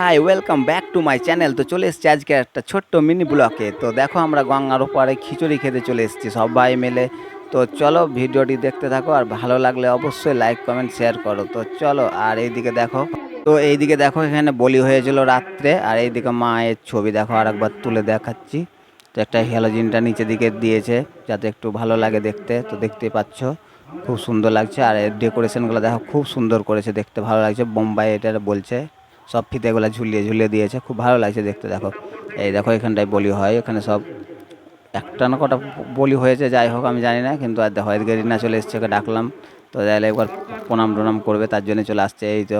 Hi welcome back to my channel. তো চলে এসেছি আজকে একটা ছোট্ট মিনি ব্লকে। তো দেখো আমরা গঙ্গার ওপারে খিচুড়ি খেতে চলে এসেছি সবাই মিলে। তো চলো ভিডিওটি দেখতে থাকো, আর ভালো লাগলে অবশ্যই লাইক কমেন্ট শেয়ার করো। তো চলো, আর এইদিকে দেখো, এখানে বলি হয়েছিল রাত্রে, আর এইদিকে মায়ের ছবি দেখো আর একবার তুলে দেখাচ্ছি। তো একটা হ্যালোজিনটা নিচের দিকে দিয়েছে যাতে একটু ভালো লাগে দেখতে। তো দেখতেই পাচ্ছ খুব সুন্দর লাগছে, আর এর ডেকোরেশনগুলো দেখো খুব সুন্দর করেছে, দেখতে ভালো লাগছে। বোম্বাই এটা বলছে, সব ফিতেগুলো ঝুলিয়ে ঝুলিয়ে দিয়েছে, খুব ভালো লাগছে দেখতে। দেখো এই দেখো এখানটায় বলি হয়, এখানে সব একটা না কটা বলি হয়েছে, যাই হোক আমি জানি না, কিন্তু আর দেখো এদিকে রিনা চলে এসছে, ওকে ডাকলাম। তো তাহলে একবার প্রণাম টনাম করবে, তার জন্য চলে আসছে। এই তো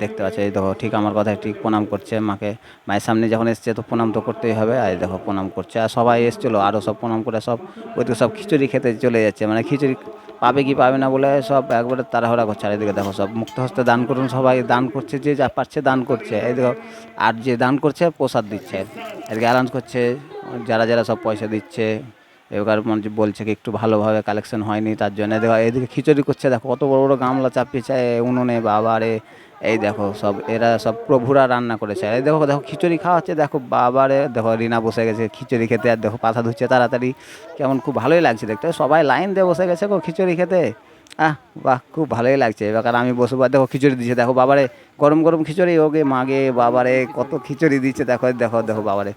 দেখতে পাচ্ছ, এই দেখো ঠিক আমার কথায় ঠিক প্রণাম করছে মাকে। মায়ের সামনে যখন এসছে তো প্রণাম তো করতেই হবে, আর দেখো প্রণাম করছে। আর সবাই এসছিলো, আরও সব প্রণাম করে সব ওইদিকে সব খিচুড়ি খেতে চলে যাচ্ছে, মানে খিচুড়ি পাবে কি পাবে না বলে সব একবারে তাড়াহুড়া করছে। আর এদিকে দেখো সব মুক্ত হস্তে দান করুন, সবাই দান করছে, যে যা পারছে দান করছে। এই দেখো, আর যে দান করছে প্রসাদ দিচ্ছে, এদিকে অ্যালাউন্স করছে যারা যারা সব পয়সা দিচ্ছে। এবার মানে বলছে কি একটু ভালোভাবে কালেকশন হয়নি, তার জন্য দেখো এদিকে খিচুড়ি করছে। দেখো কত বড় বড় গামলা চাপিয়েছে উনুনে, বাবারে। এই দেখো সব এরা সব প্রভুরা রান্না করেছে। এই দেখো দেখো খিচুড়ি খাওয়াচ্ছে, দেখো বাবারে। দেখো রিনা বসে গেছে খিচুড়ি খেতে, আর দেখো পাছা ধুচ্ছে তাড়াতাড়ি, কেমন খুব ভালোই লাগছে দেখতে। সবাই লাইন দিয়ে বসে গেছে গো খিচুড়ি খেতে। বাহ, খুব ভালোই লাগছে। এবার আমি বসে দেখো খিচুড়ি দিচ্ছে, দেখো বাবারে, গরম গরম খিচুড়ি, ওকে মাগে বাবারে কত খিচুড়ি দিচ্ছে। দেখো দেখো দেখো বাবারে,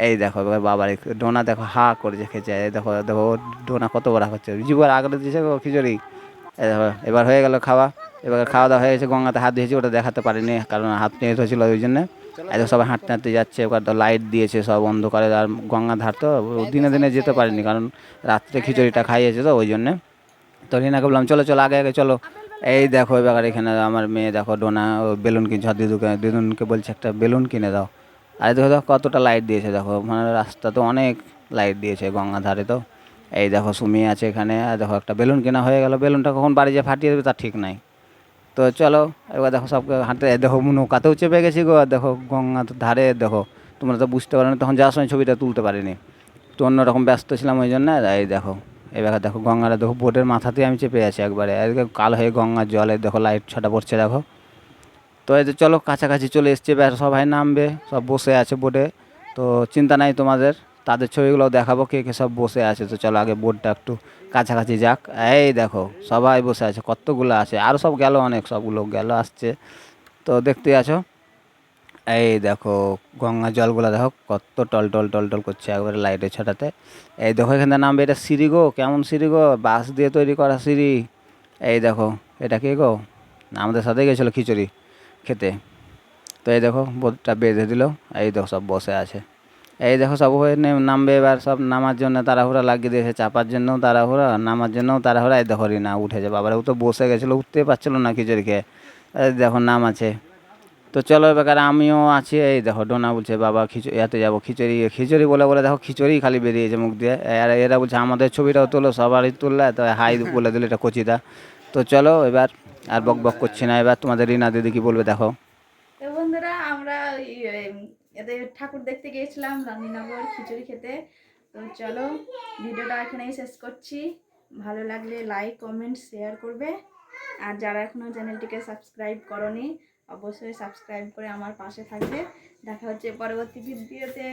এই দেখো এবার বাবারে ডোনা দেখো হা করেছে খেয়েছে। এই দেখো দেখো ডোনা কত বড় হচ্ছে, জীবর আগলে দিয়েছে গো খিচুড়ি। এই দেখো এবার হয়ে গেল খাওয়া। এবার খাওয়া দাওয়া হয়ে গেছে, গঙ্গাতে হাত দিয়েছি, ওটা দেখাতে পারিনি কারণ হাত নিয়ে হয়েছিল ওই জন্যে। এদের সবাই হাঁটতে হাঁটতে যাচ্ছে, এবার তো লাইট দিয়েছে সব অন্ধকারে, আর গঙ্গা ধার তো দিনে দিনে যেতে পারিনি কারণ রাত্রে খিচুড়িটা খাইয়েছে তো ওই জন্যে। তো রিনাকে বললাম চলো চলো আগে আগে চলো। এই দেখো এবার এখানে আমার মেয়ে দেখো ডোনা বেলুন কিনছে, আর দিদুনকে বলছে একটা বেলুন কিনে দাও। আর দেখো দেখো কতটা লাইট দিয়েছে, দেখো মানে রাস্তা তো অনেক লাইট দিয়েছে গঙ্গা ধারে। তো এই দেখো সুমি আছে এখানে, আর দেখো একটা বেলুন কেনা হয়ে গেল, বেলুনটা কখন বাড়ি যেয়ে ফাটিয়ে দেবে তার ঠিক নাই। তো চলো এবার দেখো সবকে হাঁটতে, দেখো নৌকাতেও চেপে গেছি গো। আর দেখো গঙ্গা ধারে দেখো, তোমরা তো বুঝতে পারো না, তখন যাওয়ার সময় ছবিটা তুলতে পারিনি, তো অন্যরকম ব্যস্ত ছিলাম ওই জন্য। এই দেখো এবার দেখো গঙ্গাটা দেখো বোটের মাথাতেই আমি চেপে আছি একবারে, এদিকে কাল হয়ে গঙ্গার জলে দেখো লাইট ছটা পড়ছে দেখো। তো এই যে চলো কাছাকাছি চলে এসছে, এবার সবাই নামবে, সব বসে আছে বোটে। তো চিন্তা নাই তোমাদের, তাদের ছবিগুলো দেখাবো কে কে সব বসে আছে। তো চলো আগে বোটটা একটু কাছাকাছি যাক। এই দেখো সবাই বসে আছে, কতগুলো আছে, আরও সব গেল, অনেক সবগুলো গেল আসছে। তো দেখতে আছো, এই দেখো গঙ্গার জলগুলো দেখো কত টল টল টল টল করছে একবারে লাইটের ছটাতে। এই দেখো এখানে নামবে, এটা সিঁড়ি গো, কেমন সিঁড়ি গো, বাঁশ দিয়ে তৈরি করা সিঁড়ি। এই দেখো এটা কে গো, আমাদের সাথে গেছিলো খিচুড়ি খেতে। তো এই দেখো বোটটা বেঁধে দিল, এই দেখো সব বসে আছে। এই দেখো সব হয়ে নামবে এবার, সব নামার জন্য তাড়াহুড়া লাগিয়ে দিয়েছে, চাপার জন্যও তাড়াহুড়া, নামার জন্যও তাড়াহুড়া। এই দেখো রিনা উঠেছে, বাবারা ও তো বসে গেছিলো, উঠতে পারছিল না খিচুড়ি খেয়ে। এই দেখো নাম আছে। তো চলো এবার আমিও আছি। এই দেখো ডোনা বলছে বাবা খিচুড়ি এতে যাবো, খিচুড়ি খিচুড়ি বলে বলে দেখো খিচুড়ি খালি বেরিয়েছে মুখ দিয়ে। আর এরা বলছে আমাদের ছবিটাও তোলো, সবারই তুললে, তো হাই বলে দিল এটা কচিদা। তো চলো এবার আর বক বক করছি না, এবার তোমাদের রিনা দিদি কি বলবে দেখো। তো বন্ধুরা আমরা এদের ঠাকুর দেখতে গিয়েছিলাম রানীনগর খিচুড়ি খেতে। তো চলো ভিডিওটা এখানেই শেষ করছি। ভালো লাগলে লাইক কমেন্ট শেয়ার করবে, আর যারা এখনো চ্যানেলটিকে সাবস্ক্রাইব করনি অবশ্যই সাবস্ক্রাইব করে আমার পাশে থাকবে। দেখা হচ্ছে পরবর্তী ভিডিওতে।